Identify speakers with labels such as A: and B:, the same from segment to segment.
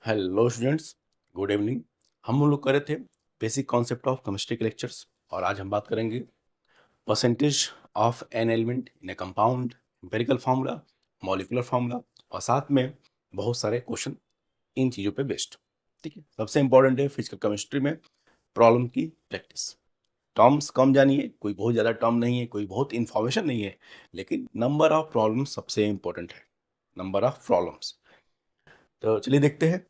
A: Hello students, good evening. हम लोग कर रहे थे बेसिक कॉन्सेप्ट ऑफ केमिस्ट्री के लेक्चर्स और आज हम बात करेंगे percentage of an element in A compound, empirical formula, molecular formula और साथ में बहुत सारे क्वेश्चन इन चीज़ों पे बेस्ड। ठीक है, सबसे इंपॉर्टेंट है फिजिकल केमिस्ट्री में प्रॉब्लम की प्रैक्टिस। टर्म्स कम जानिए, कोई बहुत ज़्यादा टर्म नहीं है, कोई बहुत इंफॉर्मेशन नहीं है, लेकिन नंबर ऑफ प्रॉब्लम्स सबसे इंपॉर्टेंट है। नंबर ऑफ प्रॉब्लम्स, तो चलिए देखते हैं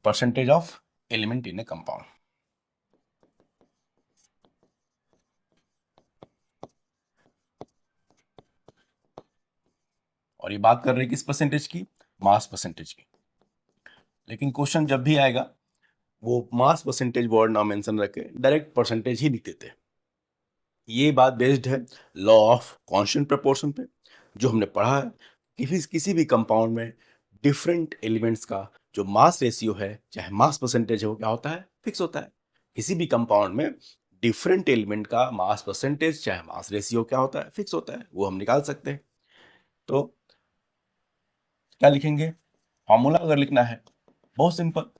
A: percentage of element in A compound. और ये बात कर रहे हैं किस परसेंटेज की? मास परसेंटेज की। लेकिन क्वेश्चन जब भी आएगा वो मास परसेंटेज वर्ड ना मेंशन रखे, डायरेक्ट परसेंटेज ही लिख देते हैं। ये बात बेस्ड है लॉ ऑफ कांस्टेंट प्रोपोर्शन पे, जो हमने पढ़ा है कि किसी भी कंपाउंड में डिफरेंट एलिमेंट्स का जो मास रेशियो है, चाहे मास परसेंटेज है, वो क्या होता है? फिक्स होता है। किसी भी कंपाउंड में डिफरेंट एलिमेंट का मास परसेंटेज चाहे मास रेशियो क्या होता है? फिक्स होता है, वो हम निकाल सकते हैं। तो क्या लिखेंगे? फॉर्मूला अगर लिखना है बहुत simple,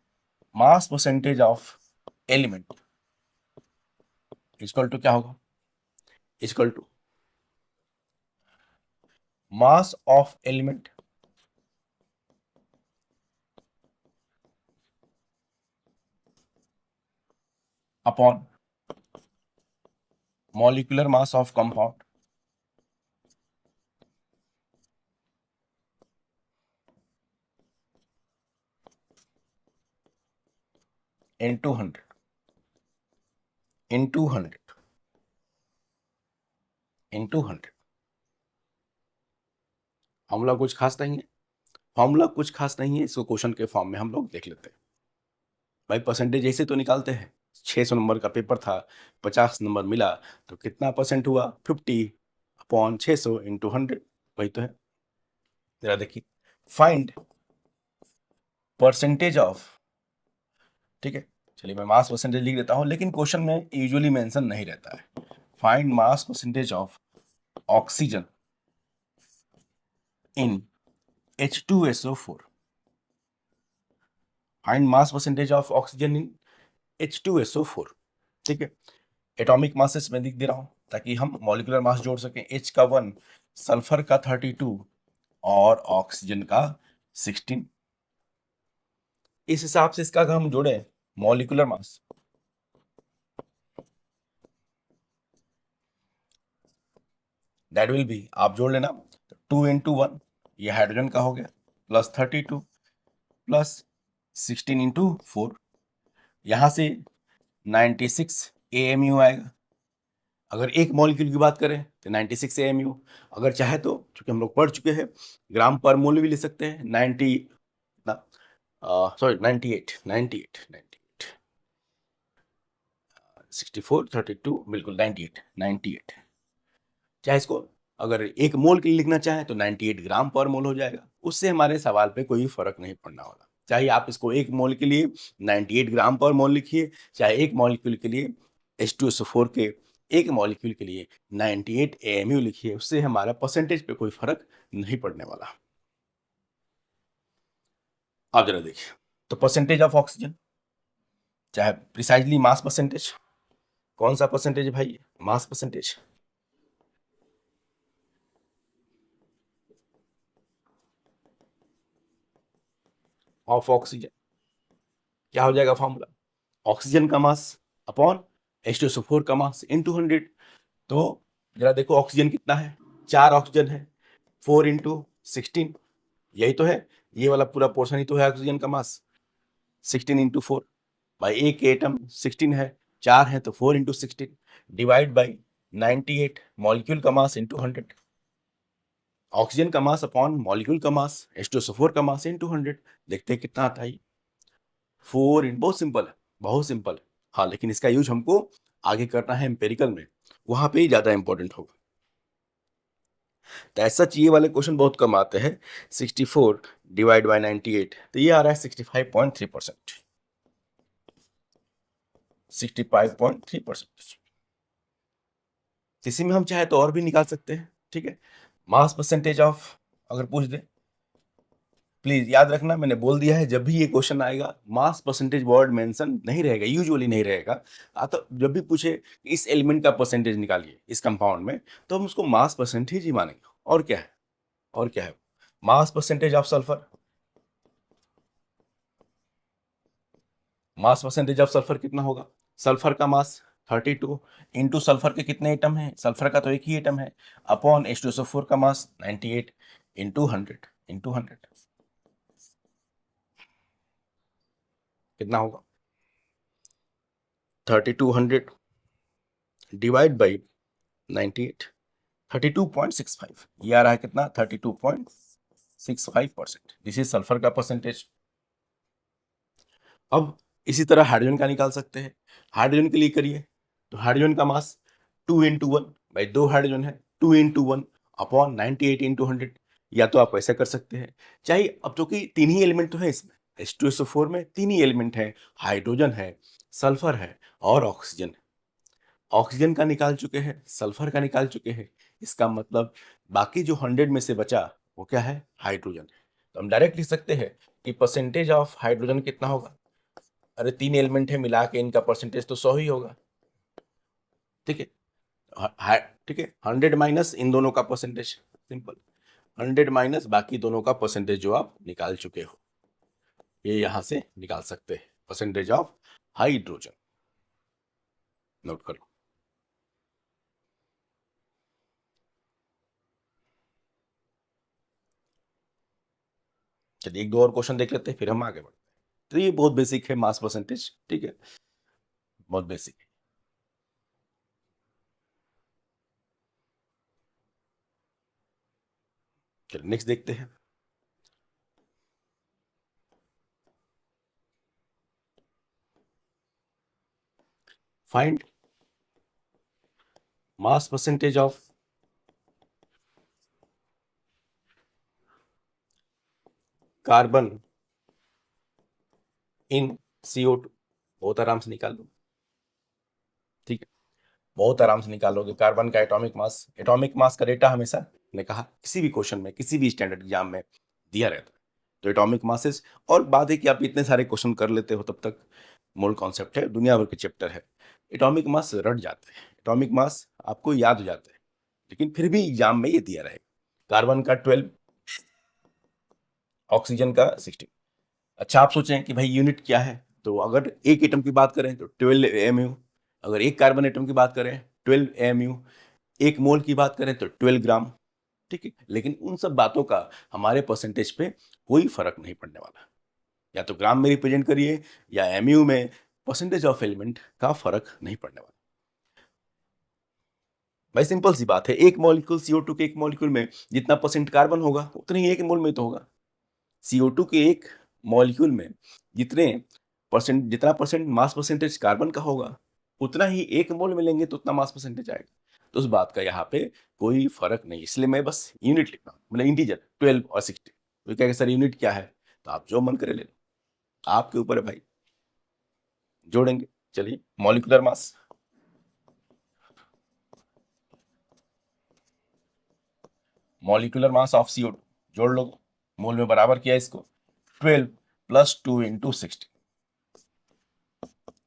A: mass percentage of element equal to क्या होगा? Equal to mass of element upon molecular mass of compound into 100 into 100 into 100। Formula कुछ खास नहीं है, फॉर्मूला कुछ खास नहीं है, इसको क्वेश्चन के फॉर्म में हम लोग देख लेते हैं। भाई परसेंटेज ऐसे तो निकालते हैं। 600 नंबर का पेपर था, 50 नंबर मिला, तो कितना परसेंट हुआ? 50 अपॉन 600 इंटू 100, वही तो है। जरा देखिए, फाइंड परसेंटेज ऑफ, ठीक है, चलिए मैं मास परसेंटेज लिख देता हूं, लेकिन क्वेश्चन में यूजुअली मेंशन नहीं रहता है। Find mass percentage of oxygen in H2SO4। Find mass percentage of oxygen in H2SO4। ठीक है, एटॉमिक मासेस में लिख दे रहा हूं ताकि हम मॉलिक्यूलर मास जोड़ सकें। H का 1, सल्फर का 32 और ऑक्सीजन का 16। इस हिसाब से इसका अगर हम जोड़े molecular mass, that will be, आप जोड़ लेना, 2 इंटू 1 ये हाइड्रोजन का हो गया, प्लस 32 प्लस 16 इंटू 4, यहां से 96 AMU आएगा। अगर एक मॉलिक्यूल की बात करें तो 96 AMU। अगर चाहे तो, चूंकि हम लोग पढ़ चुके हैं, ग्राम पर मोल भी ले सकते हैं। 90 सॉरी 98 98 98 64 32 बिल्कुल 98 98। चाहे इसको अगर एक मोल के लिए लिखना चाहें तो 98 ग्राम पर मोल हो जाएगा। उससे हमारे सवाल पे कोई फर्क नहीं पड़ने वाला। चाहे आप इसको एक मोल के लिए 98 ग्राम पर मोल लिखिए, चाहे एक मॉलिक्यूल के लिए H2SO4 के एक मॉलिक्यूल के लिए 98 AMU लिखिए, उससे हमारा परसेंटेज पे कोई फर्क नहीं पड़ने वाला। आप जरा देखिए, तो परसेंटेज ऑफ ऑक्सीजन, चाहे प्रिसाइजली मास परसेंटेज, कौन सा परसेंटेज है भाई? मास परसेंटेज ऑफ ऑक्सीजन। क्या हो जाएगा फॉर्मूला? ऑक्सीजन का मास अपॉन H2SO4 का मास इंटू 100। तो जरा देखो ऑक्सीजन कितना है, 4 ऑक्सीजन है, 4 इंटू 16, यही तो है, ये वाला पूरा पोर्शन ही तो है ऑक्सीजन का मास। 16 इंटू 4, भाई एक एटम 16 है, 4 है तो 4 इंटू 16 डिवाइड बाई 98 मॉलिक्यूल का मास इंटू 100। ऑक्सीजन का मास अपॉन मॉलिक्यूल का मास H2SO4 का मास इंटू 100, देखते हैं कितना आता है। 4 इन, बहुत सिंपल है, बहुत सिंपल है। हाँ, लेकिन इसका यूज हमको आगे करना है एम्पेरिकल में, वहां पे ही ज्यादा इंपॉर्टेंट होगा। तो ऐसा चाहिए वाले क्वेश्चन बहुत कम आते हैं। 64 डिवाइड बाय 98, तो ये आ रहा है 65.3%। 65.3%। इसी में हम चाहे तो और भी निकाल सकते हैं। ठीक है, मास परसेंटेज ऑफ अगर पूछ दे प्लीज याद रखना, मैंने बोल दिया है जब भी ये क्वेश्चन आएगा मास परसेंटेज वर्ड मेंशन नहीं रहेगा, यूजुअली नहीं रहेगा। तो जब भी पूछे इस एलिमेंट का परसेंटेज निकालिए इस कंपाउंड में, तो हम उसको मास परसेंटेज ही मानेंगे। और क्या है, और क्या है, मास percentage of sulphur. Mass percentage of sulphur कितना होगा, सल्फर का मास 32 इंटू सल्फर के कितने एटम हैं, सल्फर का तो एक ही एटम है, अपॉन H2SO4 का मास 98 इंटू 100 इंटू 100 कितना होगा 3200 डिवाइड बाई 98 32.65, ये आ रहा है कितना 32.65%। दिस इज सल्फर का परसेंटेज। अब इसी तरह हाइड्रोजन का निकाल सकते हैं, हाइड्रोजन के लिए करिए तो हाइड्रोजन का मास 2 into 1 भाई, दो हाइड्रोजन है, 2 into 1 अपॉन 98 इंटू 100। या तो आप ऐसा कर सकते हैं, चाहे अब तो कि तीन ही एलिमेंट तो है इसमें, H2SO4 में तीन ही एलिमेंट है, हाइड्रोजन है, सल्फर है और ऑक्सीजन है। ऑक्सीजन का निकाल चुके हैं, सल्फर का निकाल चुके हैं, इसका मतलब बाकी जो 100 में से बचा वो क्या है, हाइड्रोजन है। तो हम डायरेक्ट लिख सकते हैं कि परसेंटेज ऑफ हाइड्रोजन कितना होगा, अरे तीन एलिमेंट है मिला के इनका परसेंटेज तो 100 ही होगा। ठीक है, ठीक है, 100 माइनस इन दोनों का परसेंटेज, सिंपल, 100 माइनस बाकी दोनों का परसेंटेज जो आप निकाल चुके हो, ये यहां से निकाल सकते हैं परसेंटेज ऑफ हाइड्रोजन। नोट कर लो। चलिए एक दो और क्वेश्चन देख लेते हैं फिर हम आगे बढ़ते हैं। तो ये बहुत बेसिक है मास परसेंटेज, ठीक है, बहुत बेसिक है। चलिए नेक्स्ट देखते हैं। Find mass percentage of carbon in CO2। बहुत आराम से निकाल लो, ठीक है, बहुत आराम से निकालोगे कार्बन का एटॉमिक मास। एटॉमिक मास का डेटा हमेशा ने कहा किसी भी क्वेश्चन में किसी भी स्टैंडर्ड एग्जाम में दिया रहता है, तो एटॉमिक मासेस। और बात है कि आप इतने सारे क्वेश्चन कर लेते हो तब तक मूल कॉन्सेप्ट है, दुनिया भर के चैप्टर है, एटॉमिक मास रट जाते हैं, एटॉमिक मास आपको याद हो जाता है, लेकिन फिर भी एग्जाम में ये दिया रहेगा, कार्बन का 12, ऑक्सीजन का 16। अच्छा आप सोचें कि भाई यूनिट क्या है, तो अगर एक एटम की बात करें तो 12 AMU, अगर एक कार्बन एटम की बात करें 12 AMU, एक मोल की बात करें तो 12 ग्राम। ठीक है, लेकिन उन सब बातों का हमारे परसेंटेज पे कोई फर्क नहीं पड़ने वाला, या तो ग्राम में रिप्रेजेंट करिए या एमयू में, परसेंटेज ऑफ एलिमेंट का फर्क नहीं पड़ने वाला। भाई सिंपल सी बात है, एक मॉलिक्यूल CO2 के एक मॉलिक्यूल में जितना परसेंट कार्बन होगा उतनी ही एक मोल में तो होगा। CO2 के एक मॉलिक्यूल में जितने परसेंट, जितना परसेंट मास परसेंटेज कार्बन का होगा उतना ही एक मोल में लेंगे तो उतना मास परसेंटेज आएगा। तो उस बात का यहाँ पे कोई फर्क नहीं, इसलिए मैं बस यूनिट लिख रहा हूँ, मतलब इंटीजर 12 और 16। तो क्या सर यूनिट क्या है, तो आप जो मन करे ले लो, आपके ऊपर है भाई, जोड़ेंगे। चलिए molecular mass, molecular mass of CO2 जोड़ लो, मोल में बराबर किया इसको 12 प्लस 2 इंटू 16,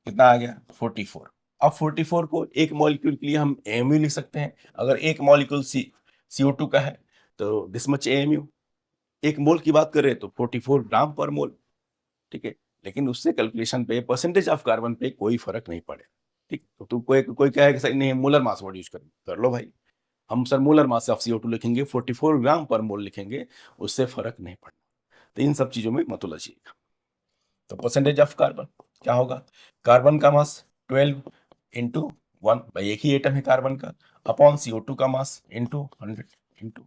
A: कितना आ गया 44। अब 44 को एक मॉलिक्यूल के लिए हम AMU लिख सकते हैं, अगर एक मॉलिक्यूल CO2 का है तो दिस मच AMU। एक मोल की बात करें तो 44 ग्राम पर मोल, ठीक है, लेकिन उससे कैलकुलेशन पे परसेंटेज ऑफ कार्बन पे कोई फर्क नहीं पड़े। ठीक, तो तू कोई कोई कहे कि सर नहीं मोलर मास वर्ड यूज करें, कर लो भाई, हम sir molar mass of CO2 लिखेंगे, 44 ग्राम पर मोल लिखेंगे, उससे फर्क नहीं पड़ना। तो इन सब चीजों में मत उलझिएगा। तो परसेंटेज ऑफ कार्बन क्या होगा, कार्बन का मास 12 इंटू 1, भाई एक ही एटम है कार्बन का, अपॉन CO2 का मास इंटू 100 इंटू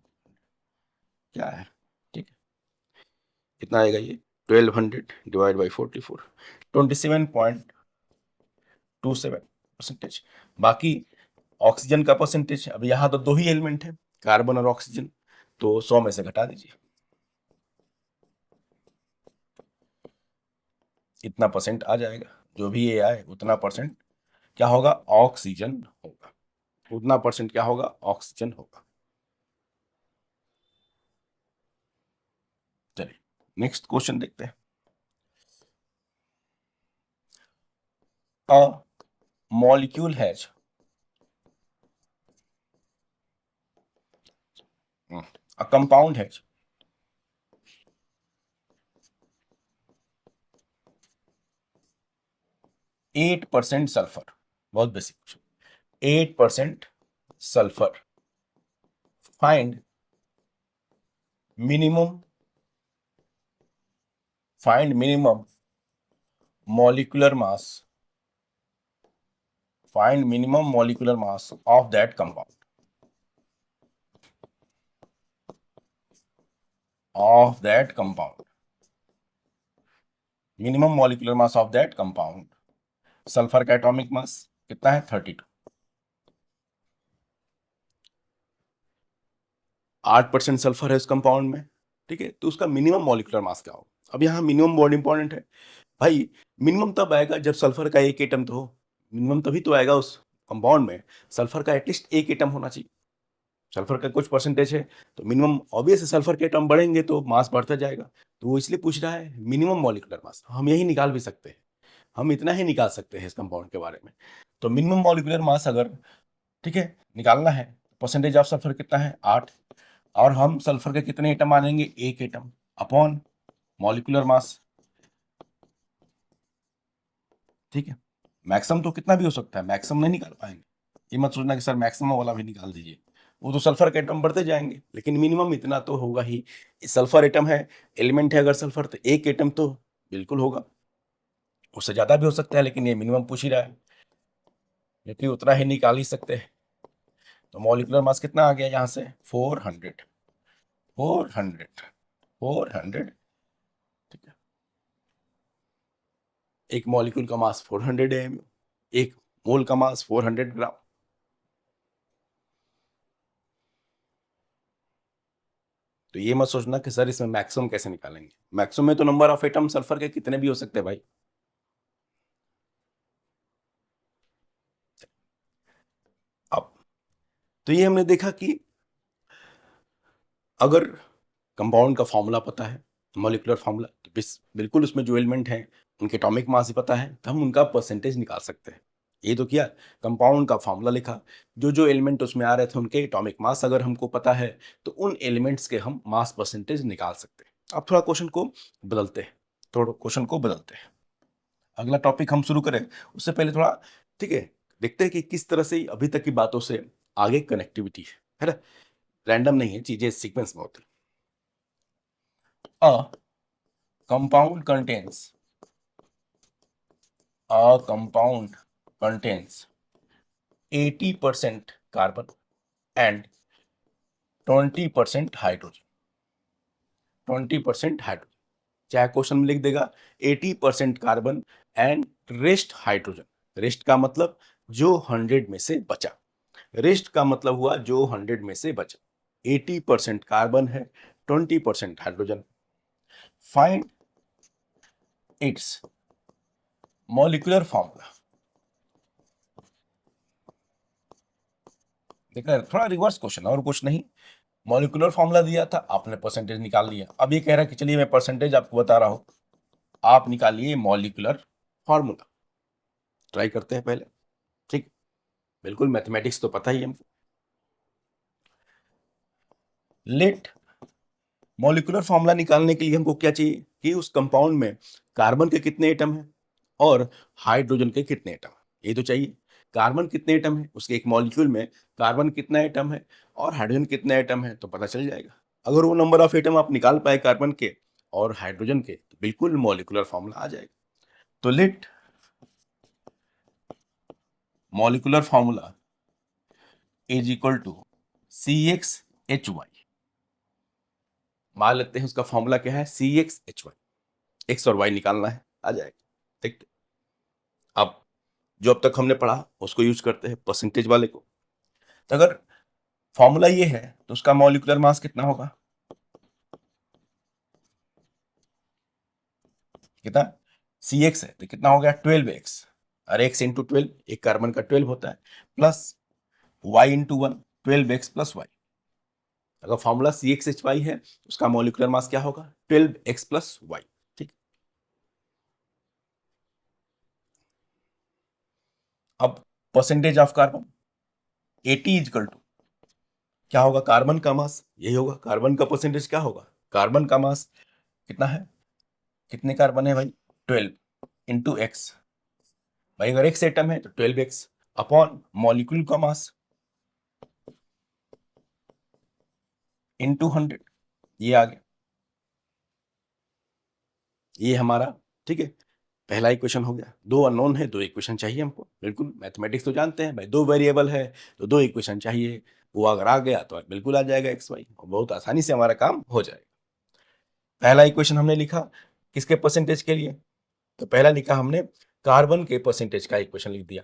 A: क्या है, ठीक है, कितना आएगा ये 1200 डिवाइड बाई 44, 27.27%। बाकी ऑक्सीजन का परसेंटेज, अब यहाँ तो दो ही एलिमेंट है कार्बन और ऑक्सीजन, तो 100 में से घटा दीजिए, इतना परसेंट आ जाएगा, जो भी ये आए उतना परसेंट क्या होगा, ऑक्सीजन होगा, उतना परसेंट क्या होगा, ऑक्सीजन होगा। चलिए नेक्स्ट क्वेश्चन देखते हैं। A molecule has a compound has 8% sulphur, बहुत basic question, 8% sulphur, find minimum molecular mass, find minimum molecular mass of that compound, minimum molecular mass of that compound. Sulphur का atomic mass कितना है? 32। 8% sulphur है उस compound में, ठीक है, तो उसका मिनिमम मॉलिक्यूलर मास क्या हो? अब यहाँ मिनिमम बहुत इंपॉर्टेंट है भाई। मिनिमम तब आएगा जब सल्फर का एक एटम तो हो, मिनिमम तभी तो आएगा उस कंपाउंड में सल्फर का एटलीस्ट एक एटम होना चाहिए। सल्फर का कुछ परसेंटेज है तो मिनिमम ऑब्वियस है, सल्फर के एटम बढ़ेंगे तो मास बढ़ता जाएगा, तो वो इसलिए पूछ रहा है मिनिमम मॉलिक्यूलर मास। हम यही निकाल भी सकते हैं, हम इतना ही निकाल सकते हैं इस कंपाउंड के बारे में। तो मिनिमम मॉलिक्यूलर मास अगर, ठीक है, निकालना है, परसेंटेज ऑफ सल्फर कितना है? 8, और हम सल्फर के कितने एटम मानेंगे? एक एटम, अपॉन मॉलिक्यूलर मास, ठीक है। मैक्सिमम तो कितना भी हो सकता है, मैक्सिमम नहीं निकाल पाएंगे, ये मत सोचना कि सर मैक्सिमम वाला भी निकाल दीजिए, वो तो सल्फर के एटम बढ़ते जाएंगे, लेकिन मिनिमम इतना तो होगा ही। सल्फर एटम है, एलिमेंट है अगर सल्फर, तो एक एटम तो बिल्कुल होगा, उससे ज्यादा भी हो सकता है, लेकिन ये मिनिमम पूछ ही रहा है, क्योंकि उतना ही निकाल ही सकते हैं। तो मॉलिक्यूलर मास कितना आ गया यहाँ से? 400, 400, 400, ठीक है। एक मॉलिक्यूल का मास 400 है, एक मोल का मास 400 ग्राम। तो ये मत सोचना कि सर इसमें मैक्सिमम कैसे निकालेंगे, मैक्सिमम में तो नंबर ऑफ एटम सल्फर के कितने भी हो सकते हैं भाई। अब तो ये हमने देखा कि अगर कंपाउंड का फॉर्मूला पता है, मॉलिक्यूलर फॉर्मूला, तो बिल्कुल उसमें जो एलिमेंट हैं उनके एटॉमिक मास ही पता है, तो हम उनका परसेंटेज निकाल सकते हैं। ये तो किया, कंपाउंड का फॉर्मूला लिखा, जो जो एलिमेंट उसमें आ रहे थे उनके एटॉमिक मास अगर हमको पता है तो उन एलिमेंट्स के हम मास परसेंटेज निकाल सकते हैं। अब थोड़ा क्वेश्चन को बदलते हैं, अगला टॉपिक हम शुरू करें उससे पहले थोड़ा, ठीक है, देखते हैं कि किस तरह से अभी तक की बातों से आगे कनेक्टिविटी है ना, रैंडम नहीं है, चीजें सीक्वेंस में होती है। A compound contains a compound contains 80% carbon and 20% hydrogen, 20% hydrogen, चाहे क्वेश्चन में लिख देगा 80% carbon and rest hydrogen. Rest का मतलब जो 100 में से बचा, रेस्ट का मतलब हुआ जो 100 में से बचा। 80% कार्बन है, 20% hydrogen. Find its molecular formula. देखा, थोड़ा रिवर्स क्वेश्चन और कुछ नहीं, मॉलिक्यूलर फॉर्मूला दिया था, आपने परसेंटेज निकाल लिया। अब ये कह रहा है कि चलिए मैं परसेंटेज आपको बता रहा हूं, आप निकालिए मॉलिक्यूलर फॉर्मूला। ट्राई करते हैं पहले, ठीक, बिल्कुल मैथमेटिक्स तो पता ही है हमको। लेट, मॉलिक्यूलर फॉर्मूला निकालने के लिए हमको क्या चाहिए कि उस कंपाउंड में कार्बन के कितने एटम हैं और हाइड्रोजन के कितने एटम हैं, ये तो चाहिए। कार्बन कितने एटम है, उसके एक मॉलिक्यूल में कार्बन कितना एटम है और हाइड्रोजन कितने एटम है, तो पता चल जाएगा। अगर वो नंबर ऑफ एटम आप निकाल पाए कार्बन के और हाइड्रोजन के, तो बिल्कुल मॉलिक्यूलर फॉर्मूला आ जाएगा। तो let molecular formula is equal to CxHy। मान लेते हैं उसका फॉर्मूला क्या है, CxHy, एक्स और वाई निकालना है, आ जाएगा। देखते अब जो अब तक हमने पढ़ा उसको यूज करते हैं परसेंटेज वाले को। तो अगर फॉर्मूला ये है तो उसका मॉलिक्यूलर मास कितना होगा, कितना? Cx है तो कितना हो गया? 12x, और x इंटू 12, एक कार्बन का 12 होता है, plus y into 1, 12x plus y, अगर फॉर्मूला CXHY है तो उसका मॉलिक्यूलर मास क्या होगा 12x प्लस वाई। ठीक, अब percentage of carbon 80 equal to क्या होगा, कार्बन का मास, यही होगा कार्बन का परसेंटेज क्या होगा, कार्बन का मास कितना है, कितने कार्बन है भाई 12 इंटू एक्स, भाई अगर एक्स एटम है तो 12x अपॉन मॉलिक्यूल का मास इंटू 100, ये आ गया, ये हमारा, ठीक है, पहला इक्वेशन हो गया। दो अननोन है, दो इक्वेशन चाहिए हमको, बिल्कुल मैथमेटिक्स तो जानते हैं भाई, दो वेरिएबल है तो दो इक्वेशन चाहिए, वो अगर आ गया तो बिल्कुल आ जाएगा एक्स वाई, और बहुत आसानी से हमारा काम हो जाएगा। पहला इक्वेशन हमने लिखा किसके परसेंटेज के लिए, तो पहला लिखा हमने कार्बन के परसेंटेज का इक्वेशन लिख दिया,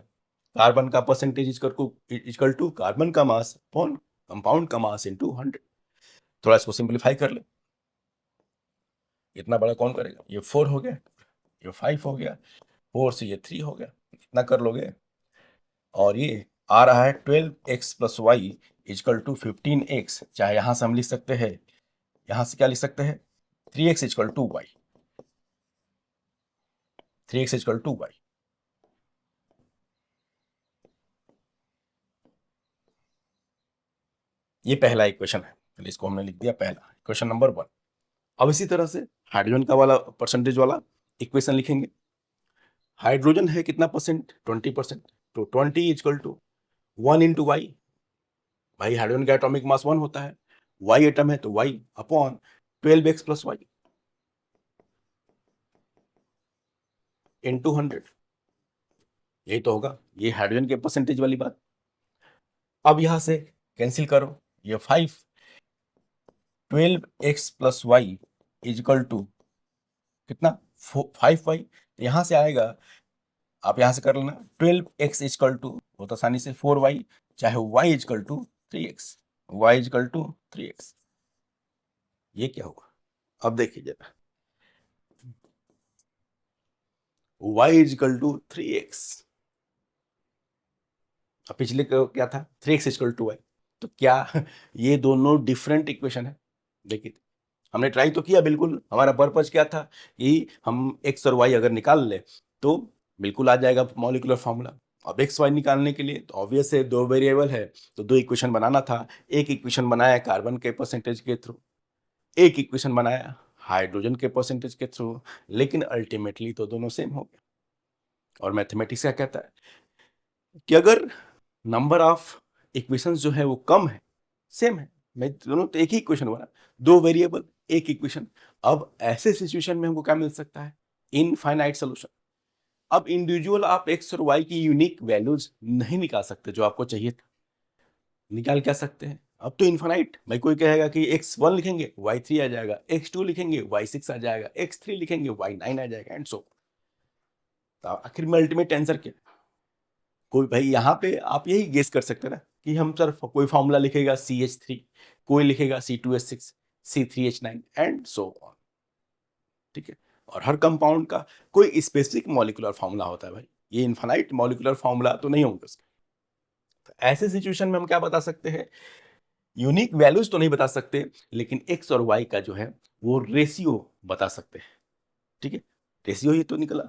A: कार्बन का परसेंटेज इक्वल टू कार्बन का मास अपॉन कंपाउंड का मास इनटू 100। थोड़ा इसको सिंपलीफाई कर ले, इतना बड़ा कौन करेगा, ये 4 हो गया, ये 5 हो गया, 4 से ये 3 हो गया, इतना कर लोगे, और ये आ रहा है 12x plus Y is equal to 15x, चाहे यहां से हम लिख सकते हैं, यहां से क्या लिख सकते हैं 3x equal to y, 3x equal to y. ये पहला इक्वेशन है, चलिए इसको हमने लिख दिया पहला इक्वेशन नंबर 1। अब इसी तरह से हाइड्रोजन का वाला परसेंटेज वाला इक्वेशन लिखेंगे, हाइड्रोजन है कितना परसेंट 20%, तो 20 इजकल टू 1 इंटू वाई, भाई हाइड्रोजन का एटॉमिक मास 1 होता है, वाई एटम है तो y upon 12x plus y into 100, यही तो होगा, ये हाइड्रोजन के परसेंटेज वाली बात। अब यहां से कैंसिल करो, ये 5 12x plus Y is equal to कितना 5y, यहां से आएगा, आप यहां से कर लेना 12x इजकल टू बहुत आसानी से 4y, चाहे y equal to 3x, y equal to 3x, ये क्या होगा, अब देखिए जरा y इजकल टू 3x, अब पिछले क्या था 3x इजकल टू y, तो क्या ये दोनों डिफरेंट इक्वेशन है, देखिए हमने ट्राई तो किया, बिल्कुल हमारा पर्पज क्या था कि हम x और y अगर निकाल ले तो बिल्कुल आ जाएगा मॉलिक्यूलर फार्मूला। अब एक्स वाई निकालने के लिए तो ऑब्वियस है दो वेरिएबल है तो दो इक्वेशन बनाना था, एक इक्वेशन बनाया कार्बन के परसेंटेज के थ्रू, एक इक्वेशन बनाया हाइड्रोजन के परसेंटेज के थ्रू, लेकिन अल्टीमेटली तो दोनों सेम हो गया। और मैथमेटिक्स क्या कहता है कि अगर नंबर ऑफ इक्वेशंस जो है वो कम है, सेम है, मैं दोनों तो एक ही इक्वेशन बना, दो वेरिएबल एक इक्वेशन, अब ऐसे सिचुएशन में हमको क्या मिल सकता है इनफाइनाइट सोल्यूशन। अब इंडिविजुअल आप एक्स और वाई की यूनिक वैल्यूज नहीं निकाल सकते, जो आपको चाहिए था निकाल क्या सकते हैं, अब तो इनफाइनाइट, भाई कोई कहेगा कि x1 लिखेंगे y3 आ जाएगा, x2 लिखेंगे y6 आ जाएगा, x3 लिखेंगे y9 आ जाएगा, एंड सो। तो आखिर में अल्टीमेट आंसर क्या है, कोई भाई यहाँ पे आप यही गेस कर सकते हैं ना कि हम सर कोई फॉर्मूला लिखेगा CH3, कोई लिखेगा C2H6, C3H9 and so on, ठीक है, और हर कंपाउंड का कोई स्पेसिफिक मॉलिक्यूलर फॉर्मूला होता है भाई, ये इनफाइनाइट मॉलिक्यूलर फॉर्मूला तो नहीं होंगे उसके। तो ऐसे सिचुएशन में हम क्या बता सकते हैं, यूनिक वैल्यूज तो नहीं बता सकते, लेकिन एक्स और वाई का जो है वो रेशियो बता सकते हैं, ठीक है, रेशियो ही तो निकला।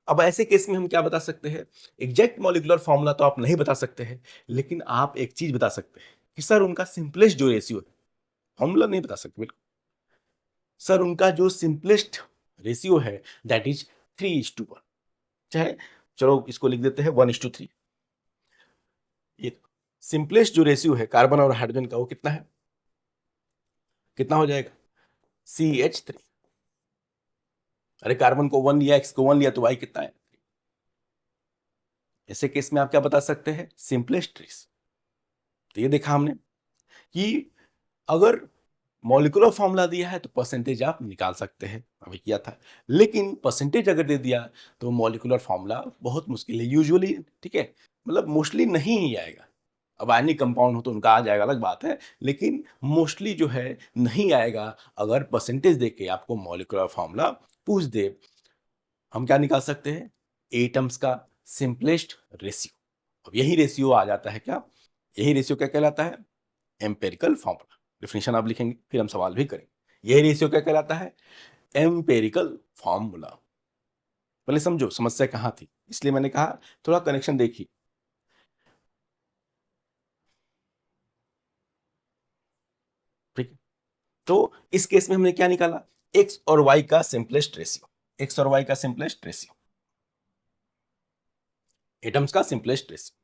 A: अब ऐसे केस में हम क्या बता सकते हैं, एग्जैक्ट मॉलिक्यूलर फॉर्मूला तो आप नहीं बता सकते हैं, लेकिन आप एक चीज बता सकते हैं कि सर उनका सिंपलेस्ट जो रेशियो है, फॉर्मूला नहीं बता सकते बिल्कुल, सर उनका जो सिंपलेस्ट रेशियो है दैट इज 3:1, चाहे चलो इसको लिख देते हैं 1:3, ये सिंपलेस्ट जो रेशियो है कार्बन और हाइड्रोजन का वो कितना है, कितना हो जाएगा CH3, अरे कार्बन को 1 लिया, एक्स को 1 लिया तो वाई कितना है, ऐसे केस में आप क्या बता सकते हैं सिंपलेस्ट ट्रेस। तो ये देखा हमने कि अगर मॉलिक्यूलर फॉर्मूला दिया है तो परसेंटेज आप निकाल सकते हैं, अभी किया था, लेकिन परसेंटेज अगर दे दिया तो मॉलिक्यूलर फॉर्मूला बहुत मुश्किल है यूजुअली, ठीक है, मतलब मोस्टली नहीं ही आएगा। अब आयनिक कंपाउंड हो तो उनका आ जाएगा अलग बात है, लेकिन मोस्टली जो है नहीं आएगा अगर परसेंटेज देके आपको मॉलिक्यूलर फॉर्मूला पूछ दे। हम क्या निकाल सकते हैं एटम्स का सिंपलेस्ट रेशियो, अब यही रेशियो आ जाता है क्या, यही रेशियो क्या कहलाता है एम्पेरिकल फॉर्मूला। डेफिनेशन आप लिखेंगे, फिर हम सवाल भी करेंगे। यह रेशियो क्या कहलाता है? Empirical formula. पहले समझो समस्या कहाँ थी, इसलिए मैंने कहा थोड़ा कनेक्शन देखिए। ठीक है, तो इस केस में हमने क्या निकाला? एक्स और वाई का सिंपलेस्ट रेशियो, एक्स और वाई का सिंपलेस्ट रेशियो, एटम्स का सिंपलेस्ट रेशियो।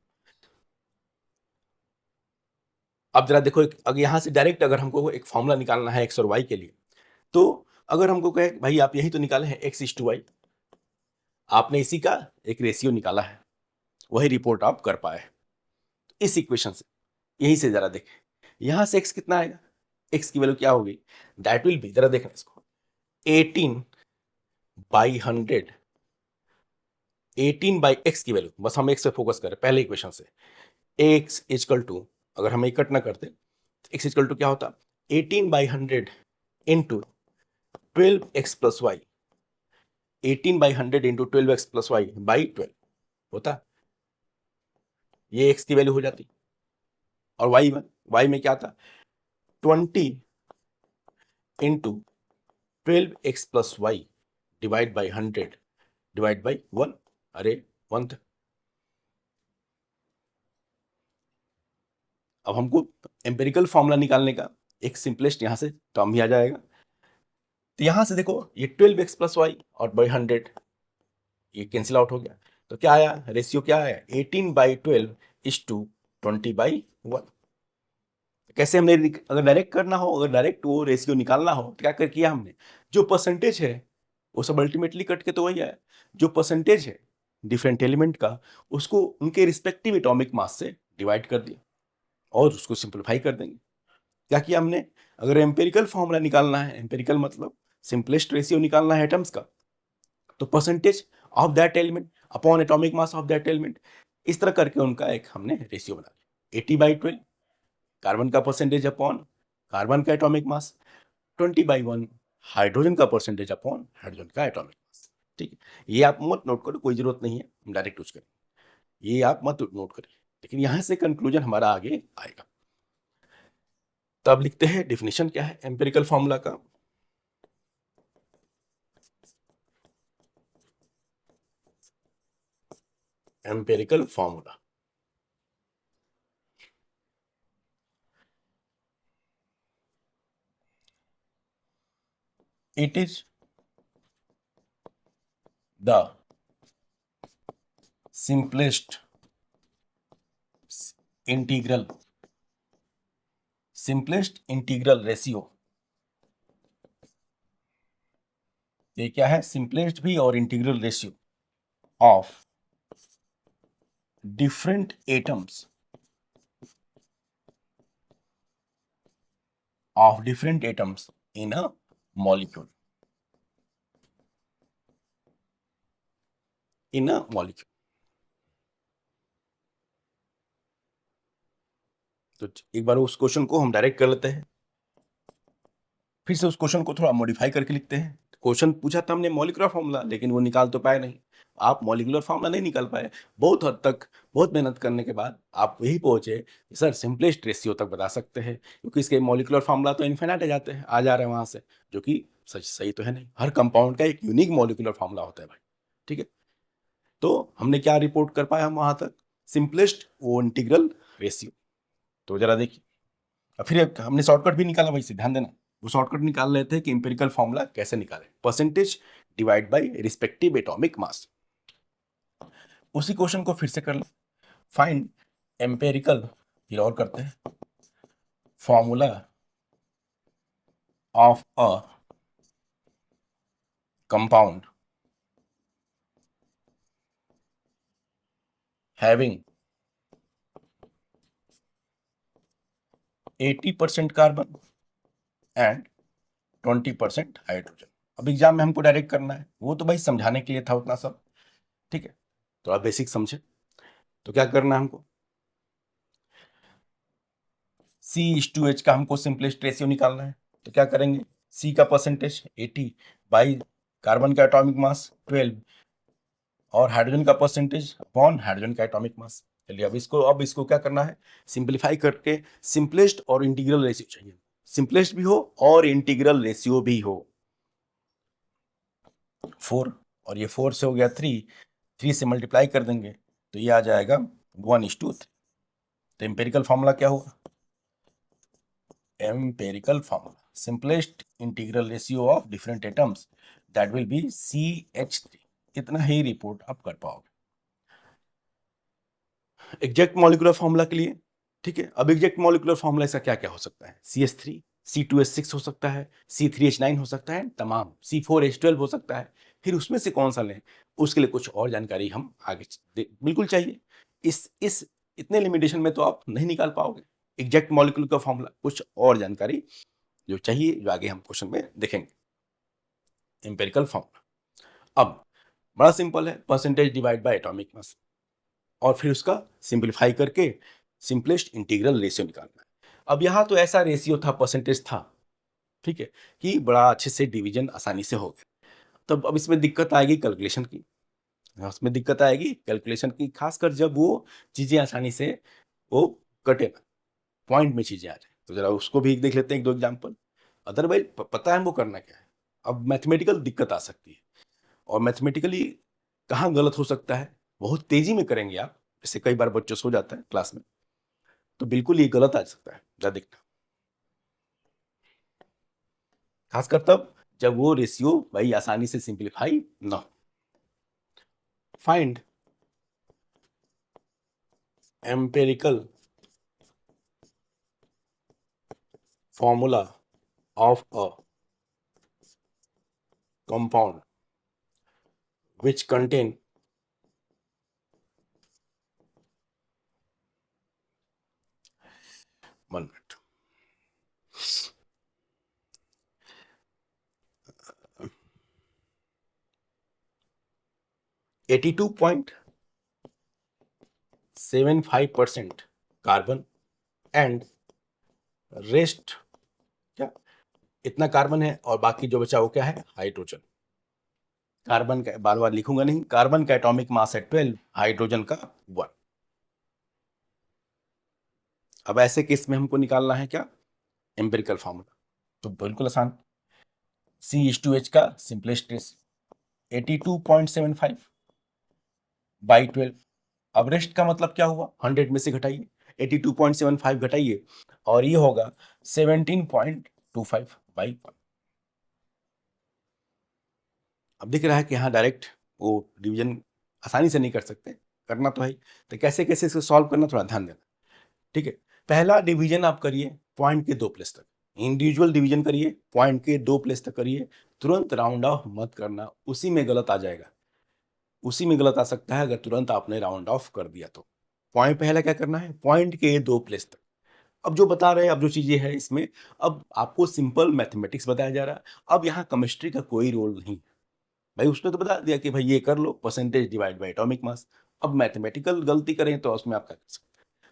A: अब जरा देखो, अगर यहां से डायरेक्ट अगर हमको एक फॉर्मूला निकालना है एक्स और वाई के लिए, तो अगर हमको कहे भाई आप यही तो निकाले हैं एक्स इज टू वाई, आपने इसी का एक रेशियो निकाला है, वही रिपोर्ट आप कर पाए इस इक्वेशन से। यही से जरा देखें, यहां से एक्स कितना आएगा, एक्स की वैल्यू क्या होगी? दैट विल बी, जरा देखना इसको, 18/100, 18 बाई एक्स की वैल्यू, बस हम एक्स पे फोकस करें पहले इक्वेशन से। एक्स इजकल टू, अगर हम इकट्ठ ना करते, एक्स इजकल टू क्या होता? 18/100 into 12x+y, 18/100 into 12x+y by 12 होता, ये एक्स की वैल्यू हो जाती। और वाई में क्या था? 20 into 12x+y divide by 100 divide by 1, अरे 1 था। अब हमको एम्पेरिकल फॉर्मूला निकालने का एक सिंपलेस्ट यहां से टर्म भी आ जाएगा। तो यहां से देखो ये 12x+y और बाई 100 ये कैंसिल आउट हो गया, तो क्या आया? रेशियो क्या आया? 18/12 इज टू 20/1। कैसे हमने अगर डायरेक्ट करना हो, अगर डायरेक्ट वो रेशियो निकालना हो तो क्या कर किया हमने? जो परसेंटेज है वो सब अल्टीमेटली कट के तो वही आया, जो परसेंटेज है डिफरेंट एलिमेंट का, उसको उनके रिस्पेक्टिव एटॉमिक मास से डिवाइड कर दिया और उसको सिंप्लीफाई कर देंगे। क्या किया हमने? अगर एम्पेरिकल फॉर्मूला निकालना है, एम्पेरिकल मतलब सिंपलेस्ट रेशियो निकालना है एटम्स का, तो percentage of that element upon atomic mass of that element, इस तरह करके उनका एक हमने रेशियो बना लिया। 80/12 कार्बन का परसेंटेज अपॉन कार्बन का एटॉमिक मास, 20/1 हाइड्रोजन का परसेंटेज अपॉन हाइड्रोजन का एटॉमिक मास। ठीक है, ये आप मत नोट करो, कोई जरूरत नहीं है, हम डायरेक्ट यूज करें, ये आप मत नोट करें, लेकिन यहां से कंक्लूजन हमारा आगे आएगा। तब लिखते हैं डिफिनेशन क्या है एम्पिरिकल फॉर्मूला का। Empirical formula, it is the simplest integral ratio, ये क्या है? सिंपलेस्ट भी और integral ratio of different atoms in a molecule, तो एक बार उस क्वेश्चन को हम डायरेक्ट कर लेते हैं, फिर से उस क्वेश्चन को थोड़ा मॉडिफाई करके लिखते हैं। क्वेश्चन पूछा था हमने मॉलिक्यूलर फॉर्मूला, लेकिन वो निकाल तो पाए नहीं, आप मॉलिक्यूलर फॉर्मूला नहीं निकाल पाए। बहुत हद तक बहुत मेहनत करने के बाद आप यही पहुंचे कि सर सिंपलेस्ट रेशियो तक बता सकते हैं, क्योंकि इसके मॉलिक्यूलर फॉर्मूला तो इन्फिनाइट आ जाते हैं, आ जा रहे हैं वहां से, जो कि सच सही तो है नहीं। हर कंपाउंड का एक यूनिक मॉलिक्यूलर फॉर्मूला होता है भाई। ठीक है, तो हमने क्या रिपोर्ट कर पाया हम वहां तक? सिंपलेस्ट वो इंटीग्रल रेशियो। तो जरा देखिए, और फिर हमने शॉर्टकट भी निकाला, वैसे ध्यान देना, वो शॉर्टकट निकाल रहे थे कि इंपेरिकल फॉर्मूला कैसे निकाले, percentage divide bye respective atomic mass. उसी क्वेश्चन को फिर से कर ले, फाइंड एम्पेरिकल, फिर और करते हैं, formula of a compound having 80% carbon and 20% hydrogen. अब एग्जाम में हमको डायरेक्ट करना है, वो तो भाई समझाने के लिए था उतना सब। ठीक है, तो आप बेसिक समझे, तो क्या करना है हमको? C/H का हमको सिंपलेस्ट रेशियो निकालना है, तो क्या करेंगे? C का परसेंटेज 80 बाई कार्बन का एटॉमिक मास 12 और हाइड्रोजन का परसेंटेज अपॉन हाइड्रोजन का एटॉमिक मास। चलिए अब इसको क्या करना है? सिंपलीफाई करके सिंपलेस्ट और इंटीग्रल रेशियो चाहिए। सिंपलेस्ट भी हो और इंटीग्रल रेशियो भी हो। 4 और ये 4 से हो गया 3 से मल्टीप्लाई कर देंगे तो ये आ जाएगा 1:3। तो एम्पेरिकल फॉर्मूला क्या होगा? Empirical formula simplest integral ratio of different atoms that will be CH3। इतना ही रिपोर्ट आप कर पाओगे एग्जैक्ट मॉलिक्यूलर फॉर्मूला के लिए। ठीक है, अब एग्जैक्ट मॉलिक्यूलर फॉर्मूला इसका क्या क्या हो सकता है? CH3, C2H6 हो सकता है, C3H9 हो सकता है, तमाम C4H12 हो सकता है। फिर उसमें से कौन सा लें, उसके लिए कुछ और जानकारी हम आगे बिल्कुल चाहिए। इस इतने लिमिटेशन में तो आप नहीं निकाल पाओगे एग्जैक्ट मॉलिक्यूलर का फॉर्मूला। कुछ और जानकारी जो चाहिए, जो आगे हम क्वेश्चन में देखेंगे। एम्पेरिकल फॉर्मूला अब बड़ा सिंपल है, परसेंटेज डिवाइड बाय एटॉमिक मास, और फिर उसका सिंपलीफाई करके सिंपलेस्ट इंटीग्रल रेशियो निकालना है। अब यहाँ तो ऐसा रेशियो था, परसेंटेज था, ठीक है, कि बड़ा अच्छे से डिवीजन आसानी से हो गया। तब अब इसमें दिक्कत आएगी कैलकुलेशन की, उसमें दिक्कत आएगी कैलकुलेशन की, खासकर जब वो चीज़ें आसानी से वो कटे ना, पॉइंट में चीज़ें आ जाए। तो जरा उसको भी देख लेते हैं, एक दो एग्जाम्पल। अदरवाइज पता है हमको करना क्या है। अब मैथमेटिकल दिक्कत आ सकती है, और मैथमेटिकली कहाँ गलत हो सकता है, बहुत तेजी में करेंगे आप, जैसे कई बार बच्चों से हो जाता है क्लास में, तो बिल्कुल ये गलत आ सकता है। जरा देखना, खासकर तब जब वो रेशियो भाई आसानी से सिंप्लीफाई ना हो। Find empirical formula of a compound which contain 1 minute 82.75% carbon and rest, क्या इतना कार्बन है और बाकी जो बचा वो क्या है? हाइड्रोजन। कार्बन का बार बार लिखूंगा नहीं, कार्बन का एटॉमिक मास है 12, हाइड्रोजन का 1। अब ऐसे केस में हमको निकालना है क्या? Empirical formula. तो बिल्कुल आसान, CH2H का सिंपलेस्ट केस 82.75 बाई 12। अब रेस्ट का मतलब क्या हुआ? 100 में से घटाइए, 82.75 घटाइए और ये होगा 17.25 बाई 1। अब दिख रहा है कि हाँ डायरेक्ट वो डिवीजन आसानी से नहीं कर सकते, करना तो है। तो कैसे कैसे इसको सॉल्व करना, थोड़ा ध्यान देना। ठीक है, पहला डिवीजन आप करिए पॉइंट के 2 प्लेस तक, इंडिविजुअल डिवीजन करिए, पॉइंट के 2 प्लेस तक करिए, तुरंत राउंड ऑफ मत करना, उसी में गलत आ जाएगा, उसी में गलत आ सकता है अगर तुरंत आपने राउंड ऑफ कर दिया तो। पॉइंट पहला क्या करना है? पॉइंट के 2 प्लेस तक। अब जो बता रहे हैं, अब जो चीजें हैं इसमें, अब आपको सिंपल मैथमेटिक्स बताया जा रहा है। अब यहाँ केमिस्ट्री का कोई रोल नहीं भाई, उसने तो बता दिया कि भाई ये कर लो, percentage divide by atomic mass. अब मैथमेटिकल गलती करें तो उसमें आप क्या कर सकते हैं?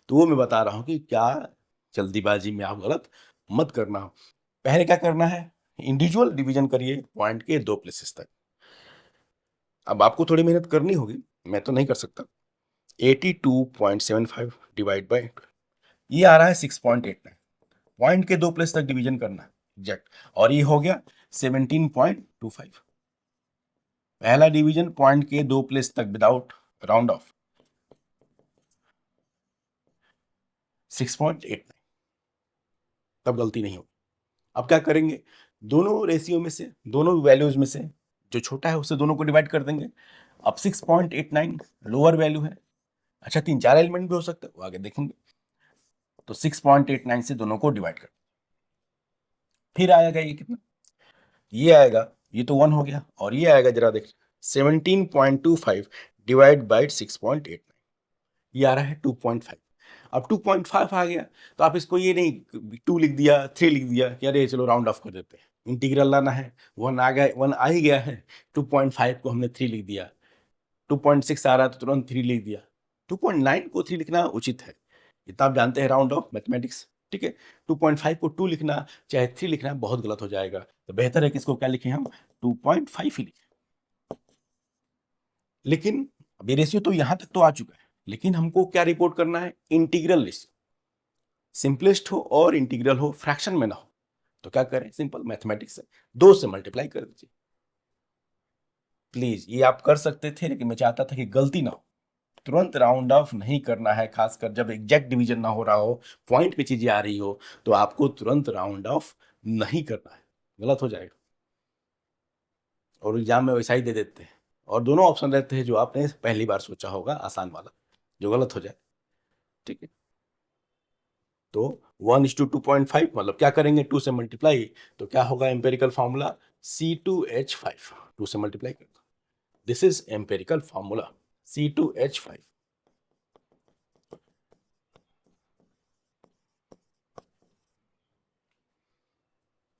A: तो वो मैं बता रहा हूँ कि क्या जल्दीबाजी में आप गलत मत करना हो। पहले क्या करना है? इंडिविजुअल डिवीजन करिए पॉइंट के 2 प्लेसेस तक। अब आपको थोड़ी मेहनत करनी होगी, मैं तो नहीं कर सकता। 82.75 डिवाइड बाय, ये आ रहा है 6.89। पॉइंट के 2 प्लेस तक डिवीजन करना है एग्जैक्ट, और ये हो गया 17.25। पहला डिवीजन पॉइंट के 2 प्लेस तक विदाउट राउंड ऑफ 6.89, तब गलती नहीं होगी। अब क्या करेंगे? दोनों रेशियो में से, दोनों वैल्यूज में से जो छोटा है उससे दोनों को डिवाइड कर देंगे। अब 6.89 लोअर वैल्यू है, अच्छा 3-4 एलिमेंट भी हो सकता है, वो आगे देखेंगे। तो 6.89 से दोनों को डिवाइड कर, फिर आएगा ये कितना? ये आएगा, ये तो 1 हो गया, और ये आएगा जरा देख 17.25 डिवाइड बाई 6.89, ये आ रहा है 2.5। अब 2.5 आ गया तो आप इसको ये नहीं 2 लिख दिया, 3 लिख दिया कि अरे चलो राउंड ऑफ कर देते हैं, इंटीग्रल लाना है, 1 आ गया, 1 आ ही गया है, 2.5 को हमने 3 लिख दिया, 2.6 आ रहा है तो तुरंत 3 लिख दिया, 2.9 को 3 लिखना उचित है, इतना आप जानते हैं राउंड ऑफ मैथमेटिक्स। ठीक है, 2.5 को 2 लिखना चाहे 3 लिखना बहुत गलत हो जाएगा, तो बेहतर है कि इसको क्या लिखें हम? 2.5 ही लिखें। लेकिन अभी रेशियो तो यहां तक तो आ चुका है, लेकिन हमको क्या रिपोर्ट करना है? Integral ratio. सिंपलेस्ट हो और इंटीग्रल हो, फ्रैक्शन में ना हो। तो क्या करें, सिंपल मैथमेटिक्स है, 2 से मल्टीप्लाई कर दीजिए। प्लीज ये आप कर सकते थे, लेकिन मैं चाहता था कि गलती ना हो। तुरंत राउंड ऑफ नहीं करना है, खासकर जब एग्जैक्ट डिवीजन ना हो रहा हो, पॉइंट पे चीजें आ रही हो, तो आपको तुरंत राउंड ऑफ नहीं करना है, गलत हो जाएगा। और एग्जाम में वैसा ही दे देते हैं, और दोनों ऑप्शन रहते हैं जो आपने पहली बार सोचा होगा, आसान वाला, जो गलत हो जाए। ठीक है, तो 1:2.5 मतलब क्या करेंगे, 2 से मल्टीप्लाई, तो क्या होगा एम्पेरिकल फॉर्मूला, C2H5, 2 से मल्टीप्लाई कर दो, this is empirical formula C2H5।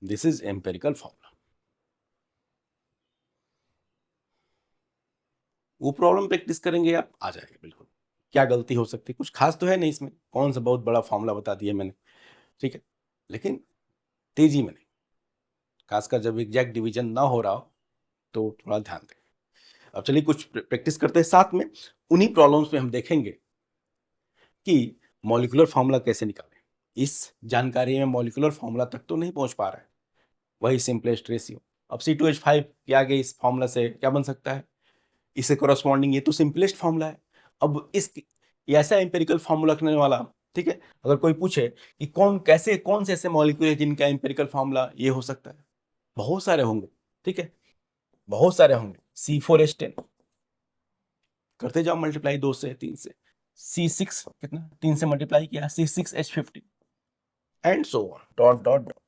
A: This is empirical formula. वो प्रॉब्लम प्रैक्टिस करेंगे आप, आ जाएगा बिल्कुल। क्या गलती हो सकती है, कुछ खास तो है नहीं इसमें, कौन सा बहुत बड़ा फॉर्मूला बता दिया मैंने, ठीक है, लेकिन तेजी में नहीं, खासकर जब एग्जैक्ट डिवीजन ना हो रहा हो तो थोड़ा ध्यान दें। अब चलिए कुछ प्रैक्टिस करते हैं साथ में। उन्हीं प्रॉब्लम्स में हम देखेंगे कि मॉलिक्यूलर फॉर्मूला कैसे निकालें। इस जानकारी में मॉलिक्यूलर फॉर्मूला तक तो नहीं पहुंच पा रहा है, वही सिंपलेस्ट रेशियो। अब C2H5 के आगे इस फॉर्मूला से क्या बन सकता है, इससे कोरस्पॉन्डिंग, ये तो सिंपलेस्ट फॉर्मूला है। अब इस ये ऐसा एम्पेरिकल फॉर्मूला रखने वाला, ठीक है, अगर कोई पूछे कि कौन से ऐसे मॉलिक्यूल है जिनका एम्पेरिकल फॉर्मूला ये हो सकता है, बहुत सारे होंगे, ठीक है, बहुत सारे होंगे। C4H10 करते जाओ मल्टीप्लाई, 2 से 3 से, C6 कितना, 3 से मल्टीप्लाई किया, C6H15 and so on, dot dot dot.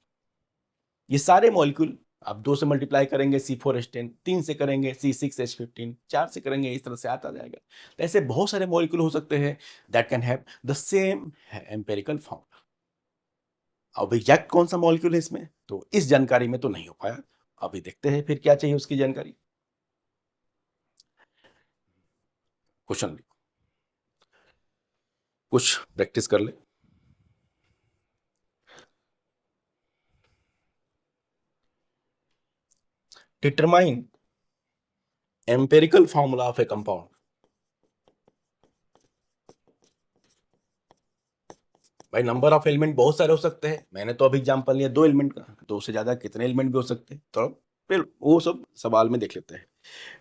A: ये सारे मॉलिक्यूल आप 2 से मल्टीप्लाई करेंगे C4H10, 3 से करेंगे C6H15, 4 से करेंगे, इस तरह से आता जाएगा। तो ऐसे बहुत सारे मॉलिक्यूल हो सकते हैं that can have the same empirical formula. अब एग्जैक्ट कौन सा मॉलिक्यूल है इसमें, तो इस जानकारी में तो नहीं हो पाया। अभी देखते हैं फिर क्या चाहिए उसकी जानकारी। क्वेश्चन कुछ प्रैक्टिस कर ले। Determine empirical formula of A compound. भाई नंबर ऑफ एलिमेंट बहुत सारे हो सकते हैं, मैंने तो अभी एग्जांपल लिया 2 एलिमेंट का, 2 से ज्यादा कितने एलिमेंट भी हो सकते हैं, तो फिर वो सब सवाल में देख लेते हैं।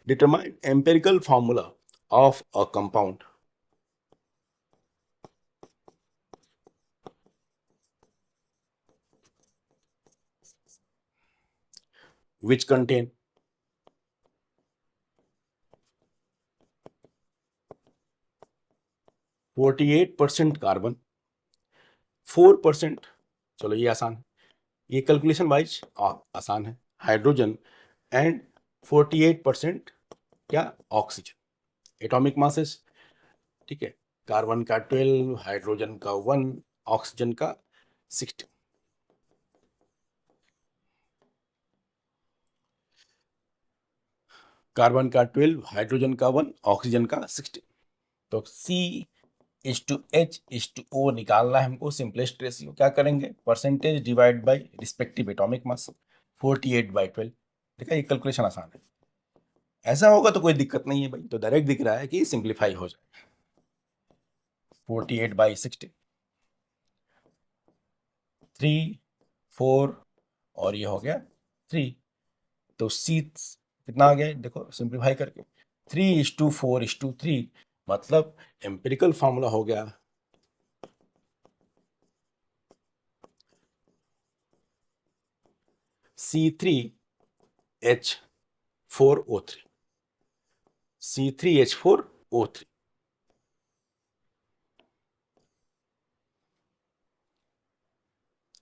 A: Determine empirical formula of a compound which contain 48% carbon, 4%, चलो ये आसान है, ये कैलकुलेशन वाइज आसान है, हाइड्रोजन, एंड 48% क्या, ऑक्सीजन। एटॉमिक मासेस, ठीक है, कार्बन का 12, हाइड्रोजन का 1, ऑक्सीजन का 16। कार्बन का 12, हाइड्रोजन का 1, ऑक्सीजन का 16। तो C/H/O निकालना है हमको, सिंपलेस्ट रेशियो क्या करेंगे, percentage divide bye respective atomic mass, 48/12। देखा, ये कैलकुलेशन आसान है, ऐसा होगा तो कोई दिक्कत नहीं है भाई, तो डायरेक्ट दिख रहा है कि सिंप्लीफाई हो जाए, 48/16, 3, 4, और ये हो गया 3। तो C कितना आ गया देखो, सिंप्लीफाई करके 3:4:3, मतलब एम्पिरिकल फॉर्मूला हो गया C3H4O3, C3H4O3।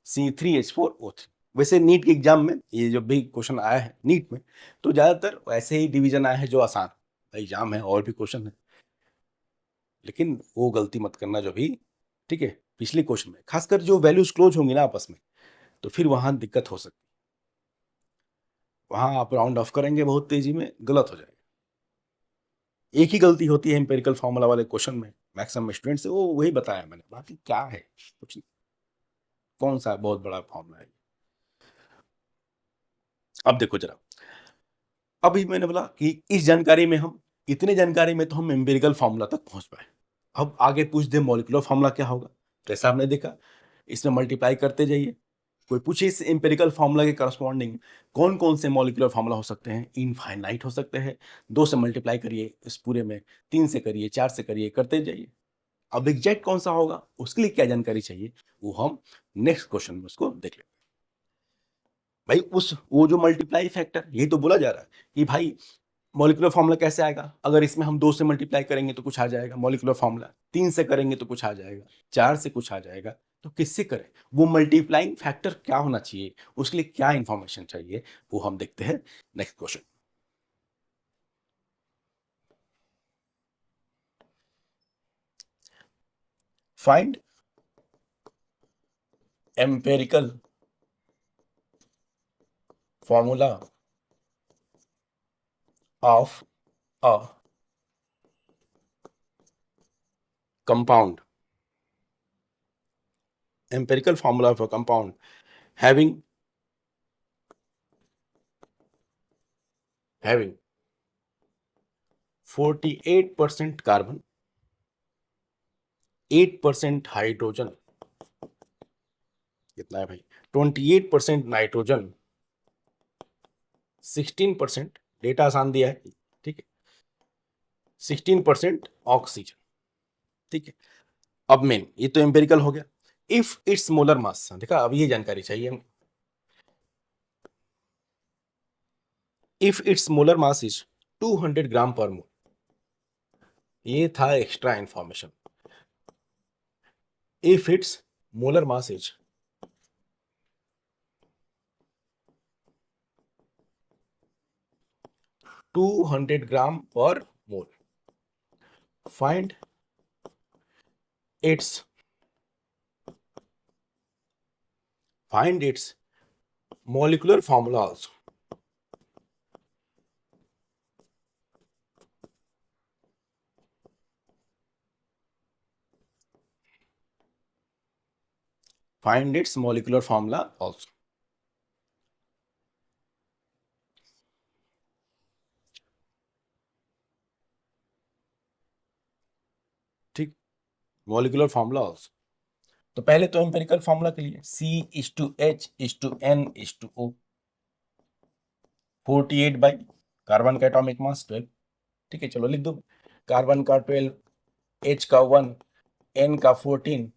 A: C3H4O3। वैसे नीट के एग्जाम में ये जो भी क्वेश्चन आया है नीट में, तो ज्यादातर वैसे ही डिवीजन आया है जो आसान एग्जाम है, और भी क्वेश्चन है, लेकिन वो गलती मत करना जो भी, ठीक है, पिछले क्वेश्चन में खासकर जो वैल्यूज क्लोज होंगी ना आपस में, तो फिर वहां दिक्कत हो सकती है, वहां आप राउंड ऑफ करेंगे बहुत तेजी में, गलत हो जाएगा। एक ही गलती होती है एम्पेरिकल फॉर्मूला वाले क्वेश्चन में मैक्सिमम स्टूडेंट से, वो वही बताया मैंने, बाकी क्या है कुछ नहीं, कौन सा बहुत बड़ा फॉर्मूला है। अब देखो जरा, अभी मैंने बोला कि इस जानकारी में हम, इतनी जानकारी में तो हम एम्पिरिकल फार्मूला तक पहुंच पाए। अब आगे पूछ दे मॉलिक्यूलर फार्मूला क्या होगा, जैसा आपने देखा, इसमें मल्टीप्लाई करते जाइए, कोई पूछे इस एम्पिरिकल फार्मूला के करस्पॉन्डिंग कौन कौन से मॉलिक्यूलर फार्मूला हो सकते हैं, इनफाइनाइट हो सकते हैं। 2 से मल्टीप्लाई करिए इस पूरे में, 3 से करिए, 4 से करिए, करते जाइए। अब एग्जैक्ट कौन सा होगा उसके लिए क्या जानकारी चाहिए वो हम नेक्स्ट क्वेश्चन में उसको देख लेंगे। भाई वो जो मल्टीप्लाई फैक्टर, ये तो बोला जा रहा है कि भाई मॉलिक्यूलर फार्मूला कैसे आएगा, अगर इसमें हम 2 से मल्टीप्लाई करेंगे तो कुछ आ जाएगा मॉलिक्यूलर फार्मूला, 3 से करेंगे तो कुछ आ जाएगा, 4 से कुछ आ जाएगा, तो किससे करें, वो मल्टीप्लाइंग फैक्टर क्या होना चाहिए, उसके लिए क्या इंफॉर्मेशन चाहिए, वो हम देखते हैं next question. Find empirical formula of a compound, empirical formula of a compound having 48% carbon, 8% hydrogen, कितना है भाई, 28% नाइट्रोजन, 16%, डेटा आसान दिया है, ठीक है, 16% ऑक्सीजन, ठीक है। अब मेन ये तो एम्पेरिकल हो गया। इफ इट्स मोलर मास, देखा, अब ये जानकारी चाहिए हमको। If it's molar mass is 200 ग्राम पर मोल, ये था extra information. If it's molar mass is 200 ग्राम पर मोल, find its molecular formula also. Find its molecular formula also. ठीक, मॉलिक्यूलर फार्मूला ऑल्सो। तो पहले तो एम्पेरिकल फार्मूला के लिए C/H/N/O, 48 बाई कार्बन का एटॉमिक मास 12, ठीक है, चलो लिख दो। कार्बन का 12, H का 1, N का 14,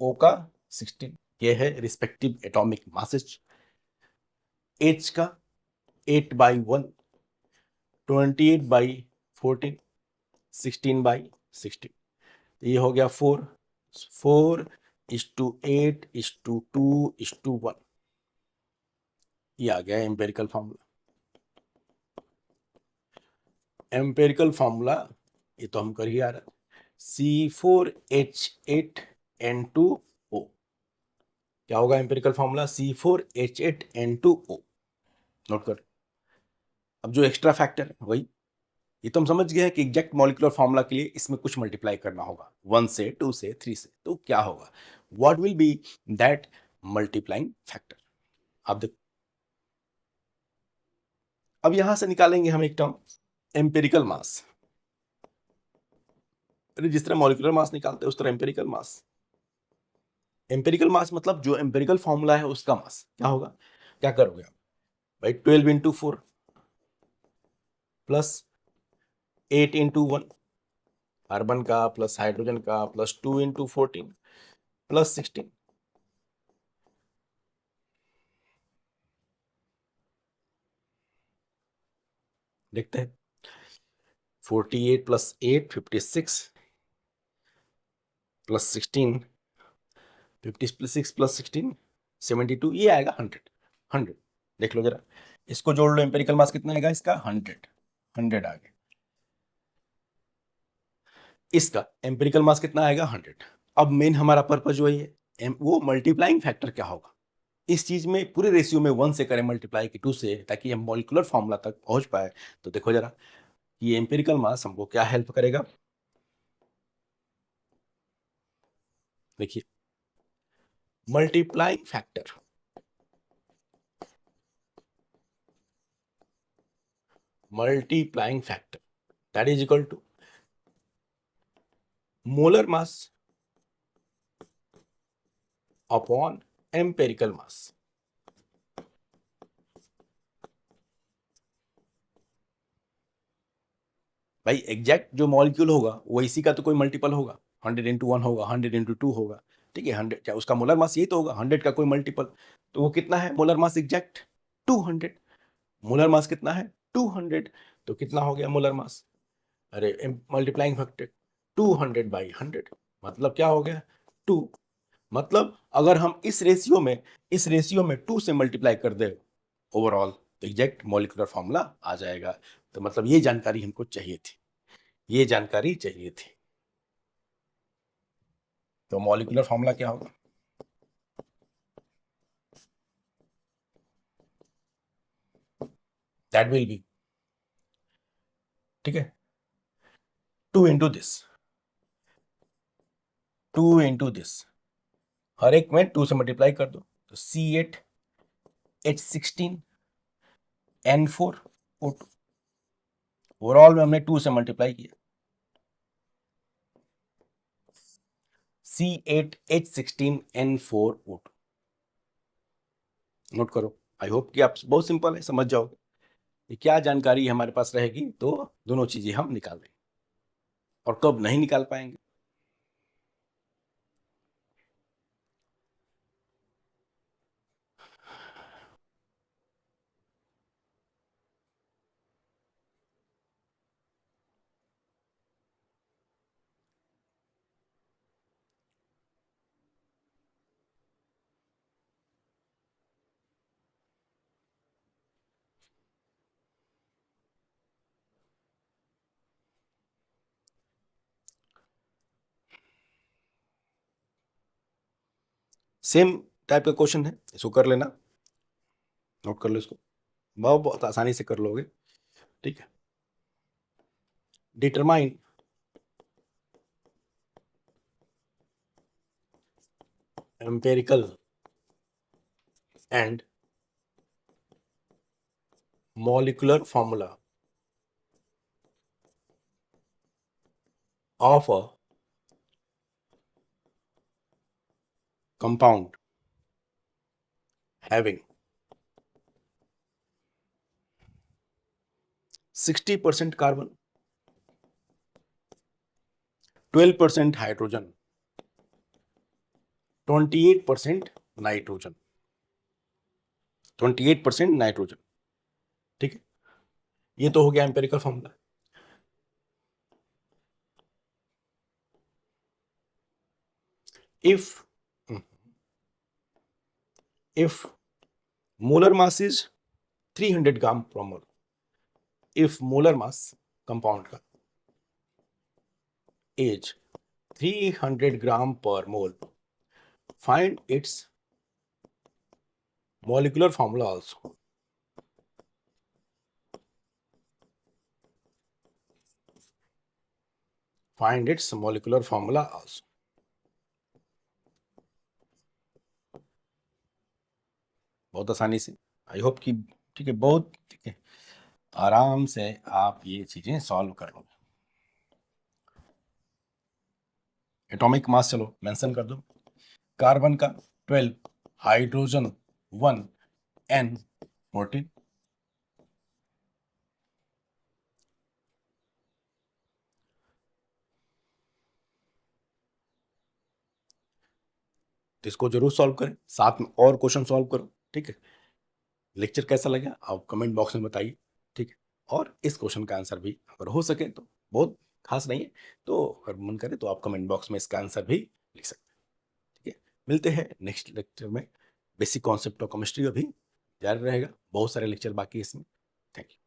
A: O का 16, ये है रिस्पेक्टिव एटॉमिक मासेज। H का 8 बाई 1, 28 बाई 14, 16 बाई 16, ये हो गया 4:8:2:1, ये आ गया एम्पेरिकल फार्मूला। एम्पेरिकल फार्मूला ये तो हम कर ही आ रहा है, C4H8N2O, क्या होगा एम्पेरिकल फार्मूला, C4H8N2O, नोट कर। अब जो एक्स्ट्रा फैक्टर है वही, ये तो हम समझ गए हैं कि एग्जैक्ट मॉलिक्यूलर फार्मूला के लिए इसमें कुछ मल्टीप्लाई करना होगा, 1 से, 2 से, 3 से, तो क्या होगा, what will be that multiplying factor. आप देखो, अब यहां से निकालेंगे हम एक टर्म एम्पेरिकल मास, जिस तरह मॉलिक्यूलर मास निकालते हैं उस तरह एम्पेरिकल मास। एम्पेरिकल मास मतलब जो एम्पेरिकल फॉर्मूला है उसका मास क्या होगा, क्या करोगे आप भाई, 12 × 4 प्लस 8 × 1, कार्बन का प्लस हाइड्रोजन का प्लस 2 × 14 प्लस 16, देखते हैं, 48 प्लस 8 56 प्लस 16 56 प्लस 16 72, ये आएगा 100। देख लो जरा, इसको जोड़ लो, एम्पेरिकल मास कितना आएगा इसका, 100 आ गया। इसका एम्पेरिकल मास कितना आएगा, 100। अब मेन हमारा पर्पज वही है, वो मल्टीप्लाइंग फैक्टर क्या होगा, इस चीज में पूरे रेशियो में 1 से करें मल्टीप्लाई की 2 से, ताकि हम मॉलिक्यूलर फार्मूला तक पहुंच पाए। तो देखो जरा, ये एम्पेरिकल मास हमको क्या हेल्प करेगा, देखिए, multiplying factor, that is equal to molar mass upon empirical mass. भाई एग्जैक्ट जो मॉलिक्यूल होगा वो इसी का तो कोई मल्टीपल होगा, 100 इंटू 1 होगा, 100 इंटू 2 होगा, ठीक है, 100 क्या उसका मोलर मास यही तो होगा, 100 का कोई मल्टीपल, तो वो कितना है molar mass exact 200। Molar mass कितना है 200, तो कितना हो गया मोलर मास, अरे मल्टीप्लाइंग फैक्टर 200/100, मतलब क्या हो गया 2। मतलब अगर हम इस रेशियो में 2 से मल्टीप्लाई कर दे ओवरऑल, तो एग्जैक्ट मॉलिक्यूलर फॉर्मूला आ जाएगा। तो मतलब ये जानकारी हमको चाहिए थी, ये जानकारी चाहिए थी। तो मॉलिक्यूलर फॉर्मूला क्या होगा, दैट विल बी, ठीक है, 2 इंटू दिस, 2 इंटू दिस, हर एक में 2 से मल्टीप्लाई कर दो, तो C8H16N4O2, ओवरऑल में हमने 2 से मल्टीप्लाई किया, C8H16N4O2, नोट करो। आई होप कि आप बहुत सिंपल है, समझ जाओगे ये क्या जानकारी हमारे पास रहेगी, तो दोनों चीजें हम निकाल देंगे, और कब नहीं निकाल पाएंगे। सेम टाइप का क्वेश्चन है, इसको कर लेना, नोट कर लो इसको, बहुत बहुत आसानी से कर लोगे, ठीक है। Determine empirical and molecular formula of a compound having 60% carbon, 12% hydrogen, 28% nitrogen, 28% nitrogen, ठीक है। ये तो हो गया empirical formula. If molar mass is 300 ग्राम पर मोल, इफ मोलर मास कंपाउंड का इज 300 ग्राम पर मोल, find its molecular formula also, find its molecular formula also। बहुत आसानी से, आई होप कि, ठीक है, बहुत, ठीक है, आराम से आप ये चीजें सॉल्व कर लोगे। एटॉमिक मास चलो मेंशन कर दो, कार्बन का 12, हाइड्रोजन 1, N 14, तो इसको जरूर सॉल्व करें, साथ में और क्वेश्चन सॉल्व करो, ठीक है। लेक्चर कैसा लगा आप कमेंट बॉक्स में बताइए, ठीक है। और इस क्वेश्चन का आंसर भी अगर हो सके तो, बहुत खास नहीं है, तो अगर मन करे तो आप कमेंट बॉक्स में इसका आंसर भी लिख सकते हैं, ठीक है। मिलते हैं नेक्स्ट लेक्चर में, बेसिक कॉन्सेप्ट ऑफ केमिस्ट्री अभी जारी रहेगा, बहुत सारे लेक्चर बाकी है इसमें। Thank you.